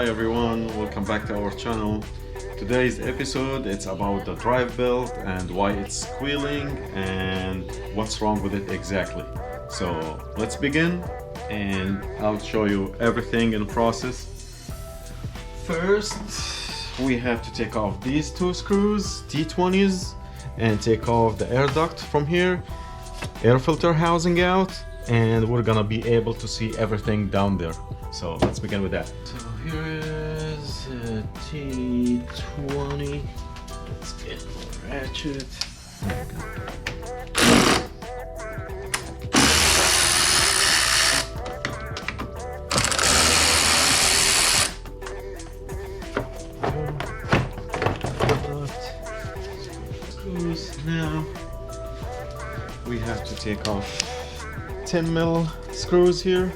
Hi everyone, welcome back to our channel. Today's episode it's about the drive belt and why it's squealing and what's wrong with it exactly. So let's begin and I'll show you everything in process. First we have to take off these two screws, T20s, and take off the air duct from here, air filter housing out, and we're gonna be able to see everything down there. So let's begin with that. So here is a T20. Let's get the ratchet. There we go. Screws. Now we have to take off 10mm screws here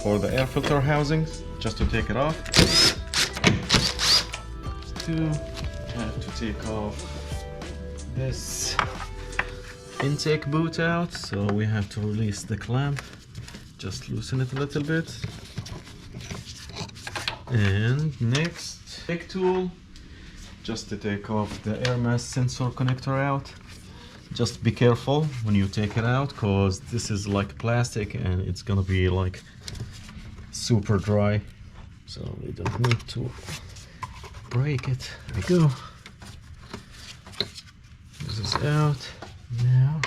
for the air filter housing, just to take it off. Have to take off this intake boot out, so we have to release the clamp, just loosen it a little bit. And next, big tool, just to take off the air mass sensor connector out. Just be careful when you take it out, because this is like plastic and it's gonna be like super dry, so we don't need to break it. There we go. This is out. Now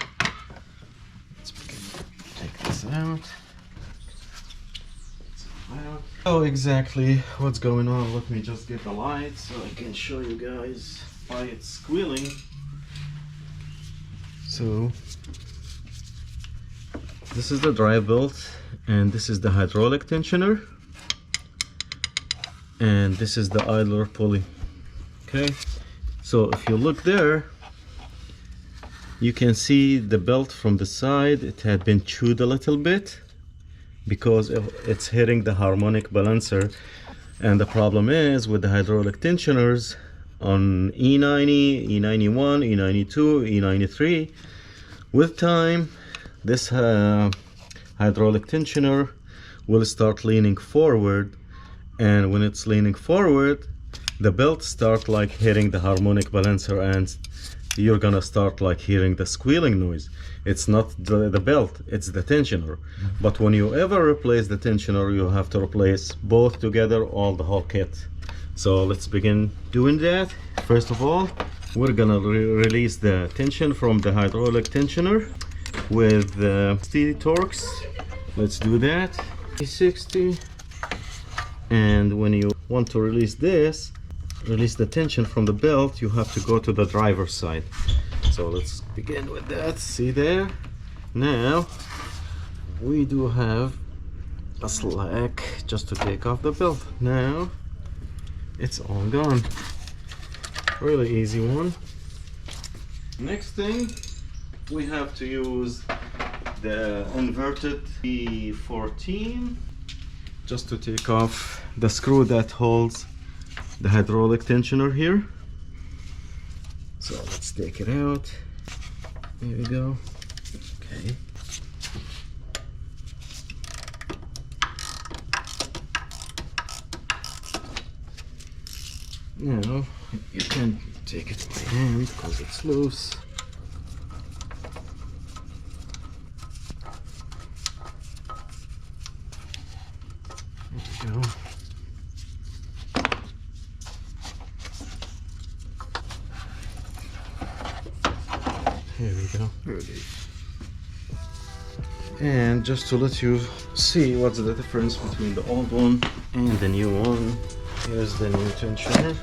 let's take this out. Oh, exactly what's going on. Let me just get the light so I can show you guys why it's squealing. So this is the drive belt, and this is the hydraulic tensioner, and this is the idler pulley. Okay, so if you look there, you can see the belt from the side. It had been chewed a little bit because it's hitting the harmonic balancer, and the problem is with the hydraulic tensioners on E90, E91, E92, E93, with time this hydraulic tensioner will start leaning forward, and when it's leaning forward the belt start like hitting the harmonic balancer, and you're gonna start like hearing the squealing noise. It's not the belt, it's the tensioner. But when you ever replace the tensioner, you have to replace both together, all the whole kit. So let's begin doing that. First of all, we're gonna release the tension from the hydraulic tensioner with the 60 torques. Let's do that. 60. And when you want to release this, release the tension from the belt, you have to go to the driver's side. So let's begin with that. See there? Now we do have a slack just to take off the belt. Now it's all gone. Really easy one. Next thing, we have to use the inverted E14 just to take off the screw that holds the hydraulic tensioner here. So let's take it out. Here we go. Okay. Now you can take it by hand because it's loose. There we go. Here we go. Ready. And just to let you see what's the difference between the old one and the new one, here's the new tensioner.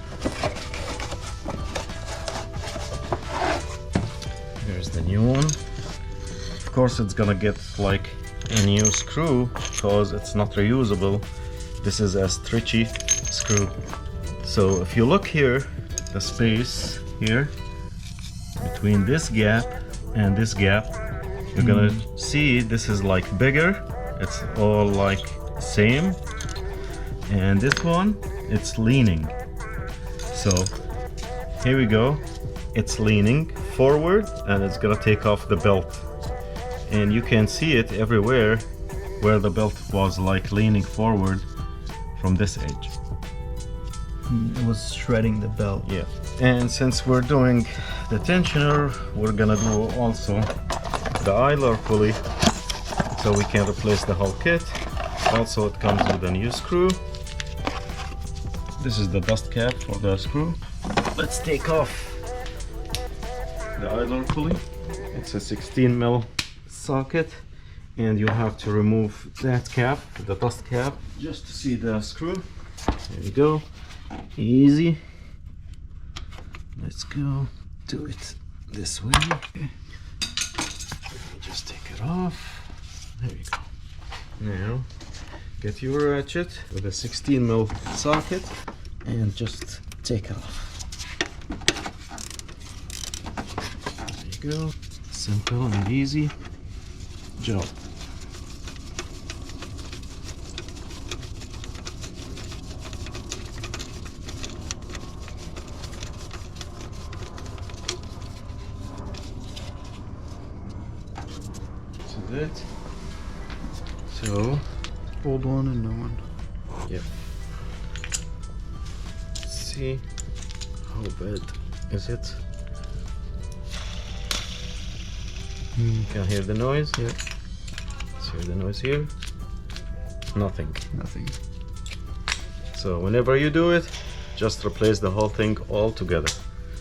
Here's the new one. Of course it's gonna get like a new screw because it's not reusable. This is a stretchy screw. So if you look here, the space here between this gap and this gap, you're gonna see this is like bigger. It's all like same, and this one it's leaning. So here we go, it's leaning forward and it's gonna take off the belt, and you can see it everywhere where the belt was like leaning forward from this edge. It was shredding the belt. Yeah. And since we're doing the tensioner, we're gonna do also the idler pulley, so we can replace the whole kit. Also, it comes with a new screw. This is the dust cap for the screw. Let's take off the idler pulley. It's a 16 mil socket, and you have to remove that cap, the dust cap, just to see the screw. There you go. Easy. Let's go do it this way. Okay. Just take it off. There you go. Now get your ratchet with a 16 mil socket and just take it off. There you go. Simple and easy job. It. So, Old one and new one. yeah. Let's see how bad is it. Can hear the noise. Yeah. Let's hear the noise here. Nothing. Nothing. So whenever you do it, just replace the whole thing all together.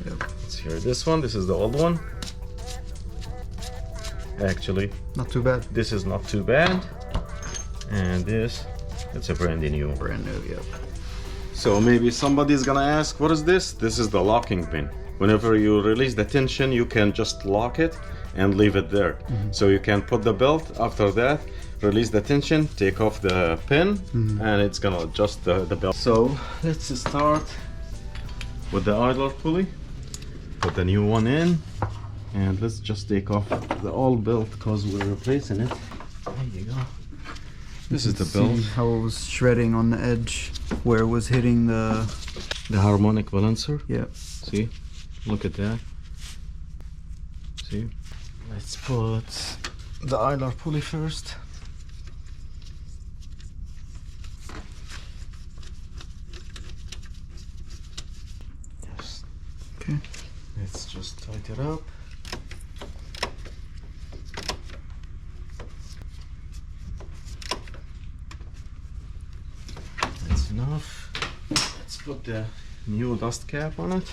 Yep. Let's hear this one. This is the old one. Actually, Not too bad. this is not too bad, and this, it's a brand new. Brand new, yep. So maybe somebody's gonna ask, what is this? This is the locking pin. Whenever you release the tension, you can just lock it and leave it there. So you can put the belt after that, release the tension, take off the pin, and it's gonna adjust the belt. So let's start with the idler pulley. Put the new one in. And let's just take off the old belt because we're replacing it. There you go. This is the belt. See how it was shredding on the edge where it was hitting the... The harmonic balancer. Yep. See? Look at that. See? Let's put the idler pulley first. Yes. Okay. Let's just tighten it up. That's enough. Let's put the new dust cap on it.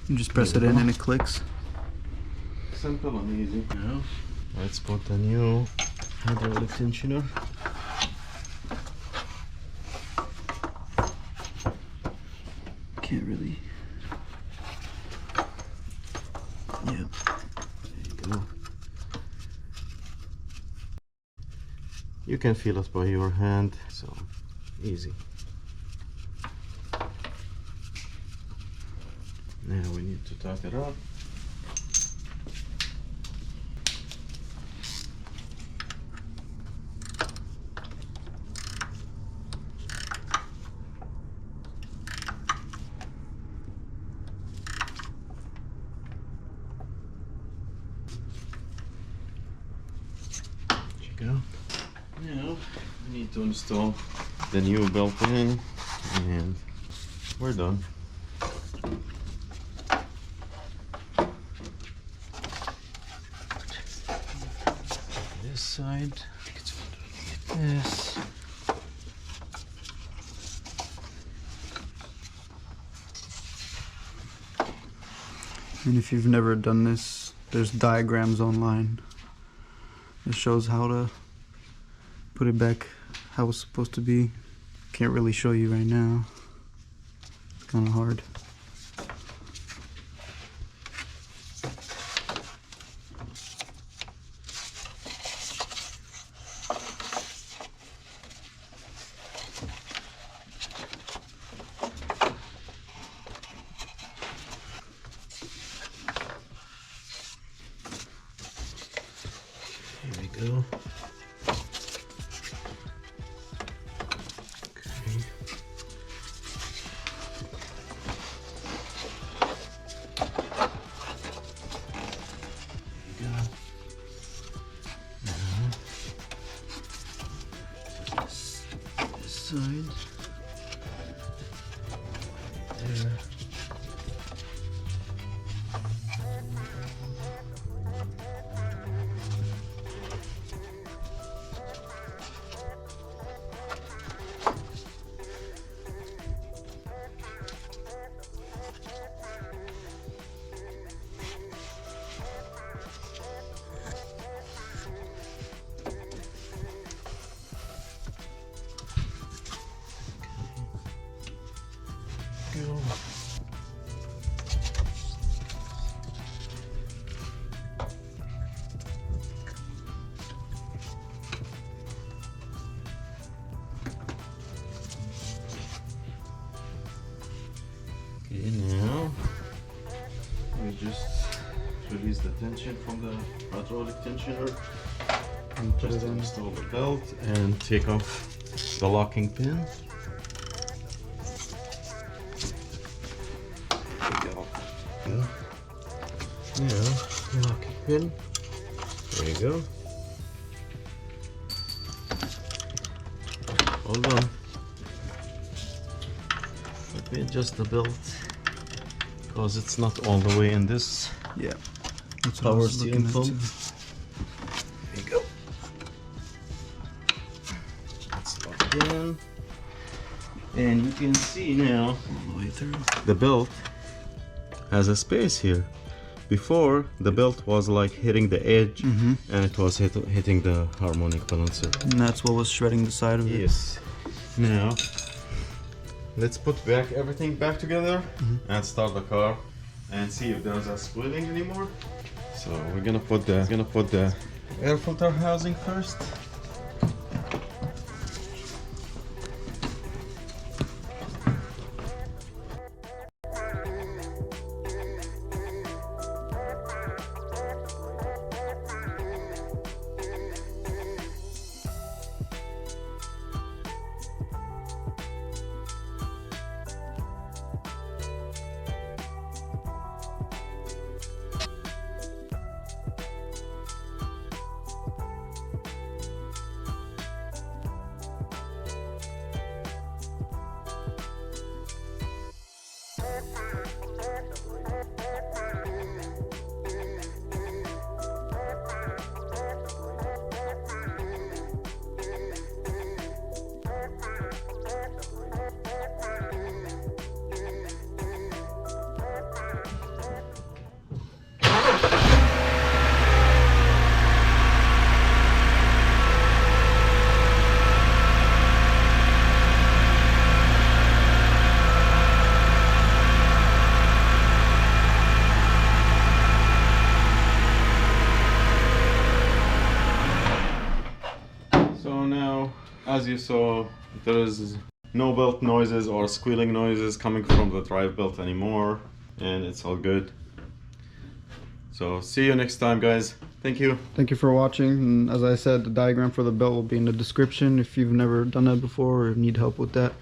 You just press it in and it clicks. Simple and easy. Now, let's put the new hydraulic tensioner. Can't really... Yep. There you go. You can feel it by your hand, so easy. Now we need to tighten it up. There you go. Now we need to install the new belt in, and we're done. This side, it's like this. And if you've never done this, there's diagrams online. It shows how to put it back how it's supposed to be. Can't really show you right now. It's kind of hard. Here we go. Okay. there. Go. Okay, now we just release the tension from the hydraulic tensioner And put just it in. install the belt and take off the locking pin. Now, locking pin. There you go. Hold on. Let me adjust the belt because it's not all the way in this Yeah. That's what I power was steering looking at pump. too. There you go. It's locked in. And you can see now All the way through. the belt has a space here. Before, the belt was like hitting the edge Mm-hmm. and it was hitting the harmonic balancer. And that's what was shredding the side of it. Yes. Now, let's put everything back together and start the car and see if there's a squealing anymore. So we're gonna put the air filter housing first. So now, as you saw, there is no belt noises or squealing noises coming from the drive belt anymore, and it's all good. So see you next time, guys. Thank you. Thank you for watching. And as I said, the diagram for the belt will be in the description if you've never done that before or need help with that.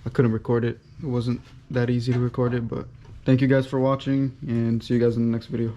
I couldn't record it. It wasn't that easy to record it, but thank you guys for watching and see you guys in the next video.